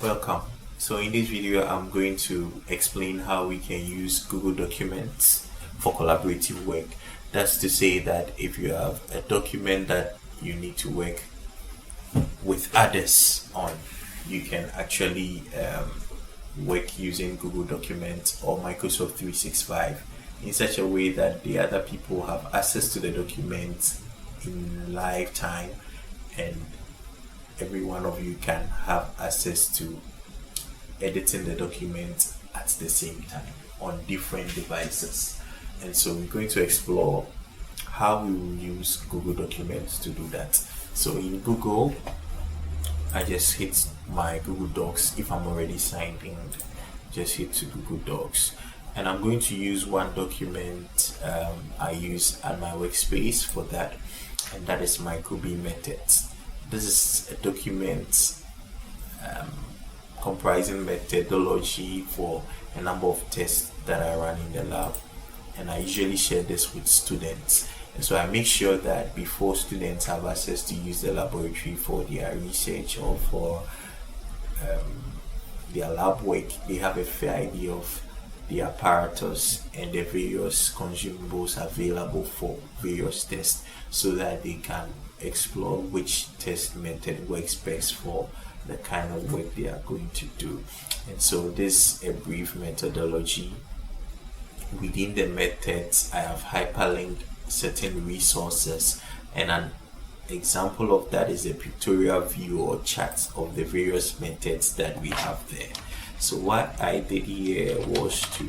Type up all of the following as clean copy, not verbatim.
Welcome. So in this video I'm going to explain how we can use Google Documents for collaborative work. That's to say that if you have a document that you need to work with others on, you can actually work using Google Documents or Microsoft 365 in such a way that the other people have access to the documents in live time, and every one of you can have access to editing the document at the same time on different devices. And so we're going to explore how we will use Google Documents to do that. So in Google, I just hit my Google Docs. If I'm already signed in, just hit to Google Docs, and I'm going to use one document I use at my workspace for that, and that is my Google methods. This is a document comprising methodology for a number of tests that I run in the lab, and I usually share this with students. And so I make sure that before students have access to use the laboratory for their research or for their lab work, they have a fair idea of the apparatus and the various consumables available for various tests, so that they can explore which test method works best for the kind of work they are going to do. And so this is a brief methodology. Within the methods, I have hyperlinked certain resources, and an example of that is a pictorial view or chart of the various methods that we have there. So what I did here was to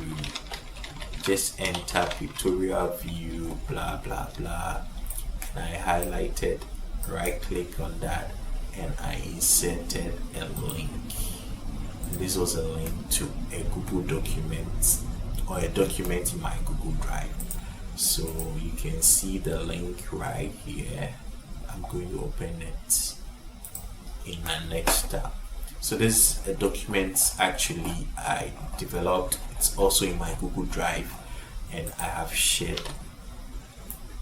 just enter pictorial view, blah blah blah, and I highlighted, right click on that, and I inserted a link. And this was a link to a Google document or a document in my Google Drive. So you can see the link right here. I'm going to open it in my next tab. So this is a document actually I developed. It's also in my Google Drive, and I have shared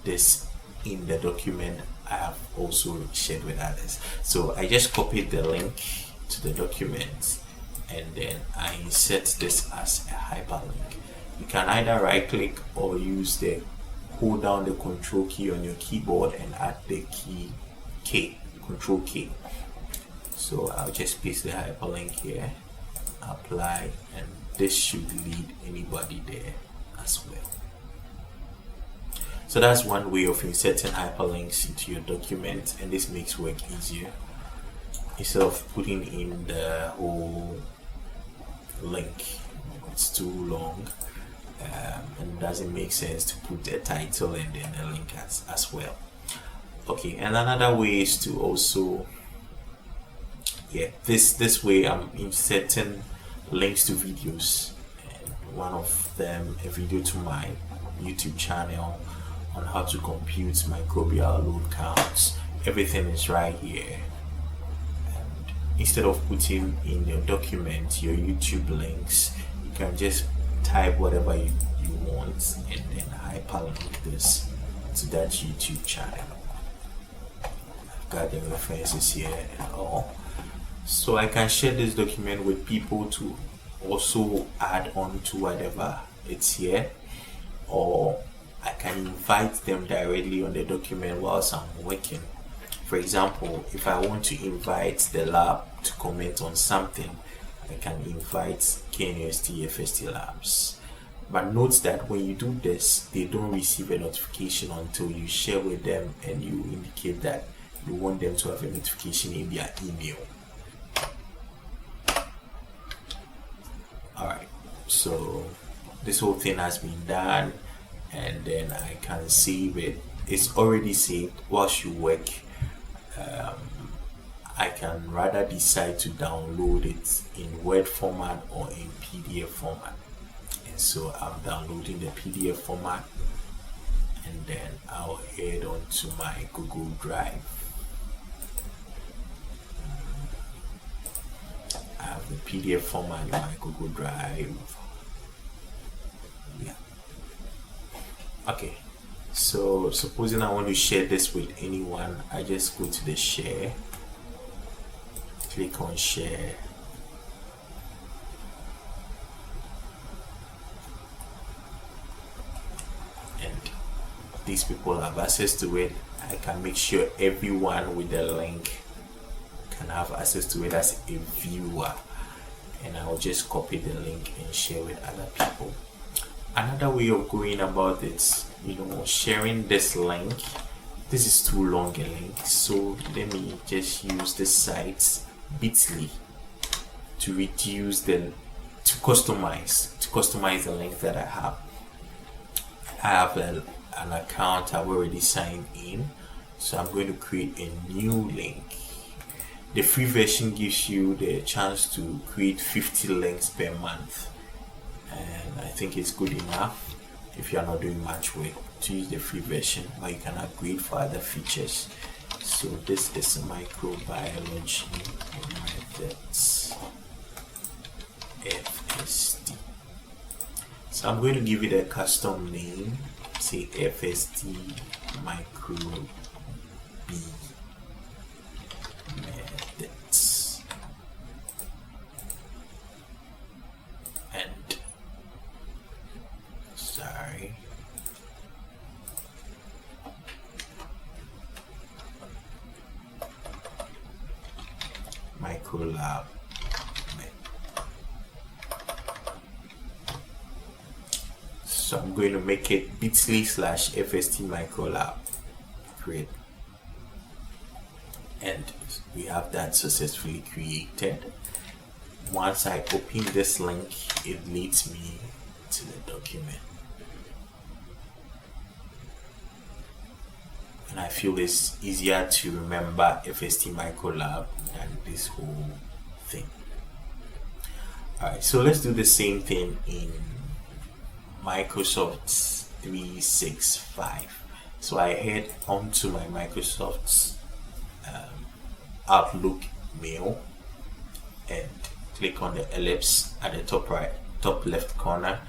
this in the document I have also shared with others. So I just copied the link to the document, and then I insert this as a hyperlink. You can either right click or hold down the control key on your keyboard and add the key K, control K. So I'll just paste the hyperlink here, apply, and this should lead anybody there as well. So that's one way of inserting hyperlinks into your document, and this makes work easier. Instead of putting in the whole link, it's too long, and it doesn't make sense to put the title and then the link as well. Okay, and another way is to also, this way I'm inserting links to videos, and one of them a video to my YouTube channel on how to compute microbial load counts. Everything is right here, and instead of putting in your document your YouTube links, you can just type whatever you want and then hyperlink this to that YouTube channel. I've got the references here and all, so I can share this document with people to also add on to whatever it's here, or I can invite them directly on the document whilst I'm working. For example, if I want to invite the lab to comment on something, I can invite KNUST FST Labs. But note that when you do this, they don't receive a notification until you share with them and you indicate that you want them to have a notification in their email. Alright, so this whole thing has been done, and then I can save it. It's already saved. Whilst you work, I can rather decide to download it in Word format or in PDF format, and so I'm downloading the PDF format, and then I'll head on to my Google Drive. I have the PDF format in my Google Drive. Yeah. Okay, so supposing I want to share this with anyone, I just go to the share, click on share, these people have access to it, I can make sure everyone with the link can have access to it as a viewer, and I will just copy the link and share with other people. Another way of going about it, sharing this link. This is too long a link, so let me just use the site bit.ly to customize the link that I have. I have an account I've already signed in, so I'm going to create a new link. The free version gives you the chance to create 50 links per month, and I think it's good enough if you are not doing much work to use the free version, but you can upgrade for other features. So this is microbiology methods FST. So I'm going to give it a custom name, say FST micro B methods, and microlab. So I'm going to make it bit.ly/FST microlab. Create. And we have that successfully created. Once I open this link, it leads me to the document. And I feel it's easier to remember FST microlab than this whole thing. Alright, so let's do the same thing in Microsoft 365. So I head onto my Microsoft Outlook mail and click on the ellipse at the top left corner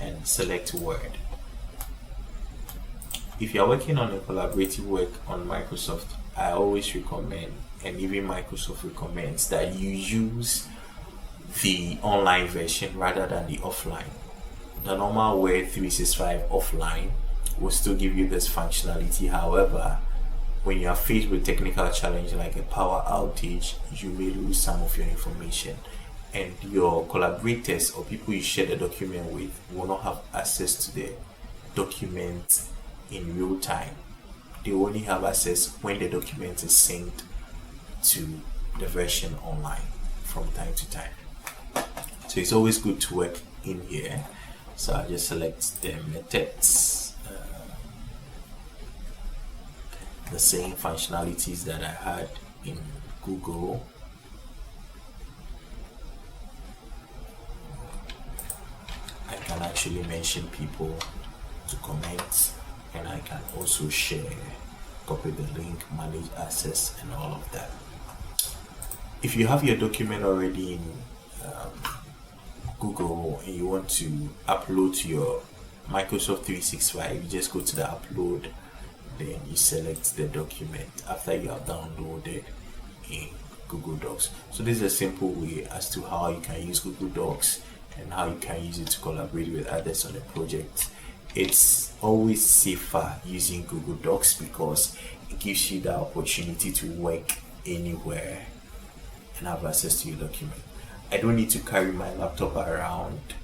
and select Word. If you are working on a collaborative work on Microsoft, I always recommend, and even Microsoft recommends, that you use the online version rather than the offline. The normal Word 365 offline will still give you this functionality. However, when you are faced with technical challenge like a power outage, you may lose some of your information, and your collaborators or people you share the document with will not have access to the document in real time. They only have access when the document is synced to the version online from time to time. So it's always good to work in here. So I just select the methods, the same functionalities that I had in Google. I can actually mention people to comment, and I can also share, copy the link, manage access, and all of that. If you have your document already in Google and you want to upload to your Microsoft 365, you just go to the upload, then you select the document after you have downloaded in Google Docs. So this is a simple way as to how you can use Google Docs and how you can use it to collaborate with others on a project. It's always safer using Google Docs because it gives you the opportunity to work anywhere and have access to your document. I don't need to carry my laptop around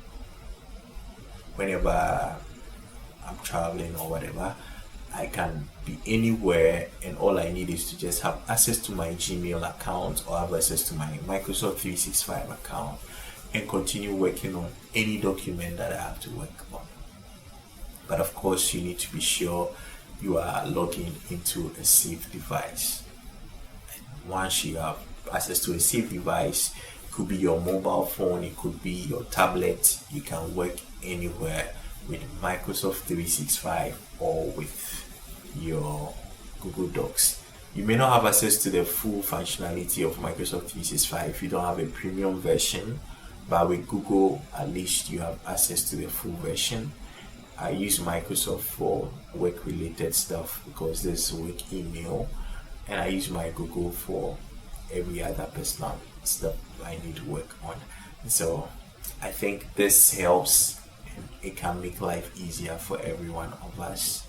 whenever I'm traveling or whatever. I can be anywhere, and all I need is to just have access to my Gmail account or have access to my Microsoft 365 account and continue working on any document that I have to work on. But of course, you need to be sure you are logging into a safe device. Once you have access to a safe device, it could be your mobile phone, it could be your tablet, you can work anywhere with Microsoft 365 or with your Google Docs. You may not have access to the full functionality of Microsoft 365 if you don't have a premium version, but with Google, at least you have access to the full version. I use Microsoft for work related stuff because there's work email, and I use my Google for every other personal stuff I need to work on. So I think this helps, and it can make life easier for every one of us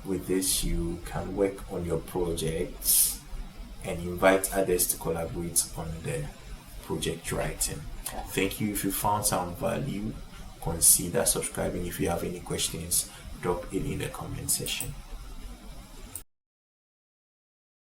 with this, you can work on your projects and invite others to collaborate on the project writing. Thank you. If you found some value, consider subscribing. If you have any questions, drop it in the comment section.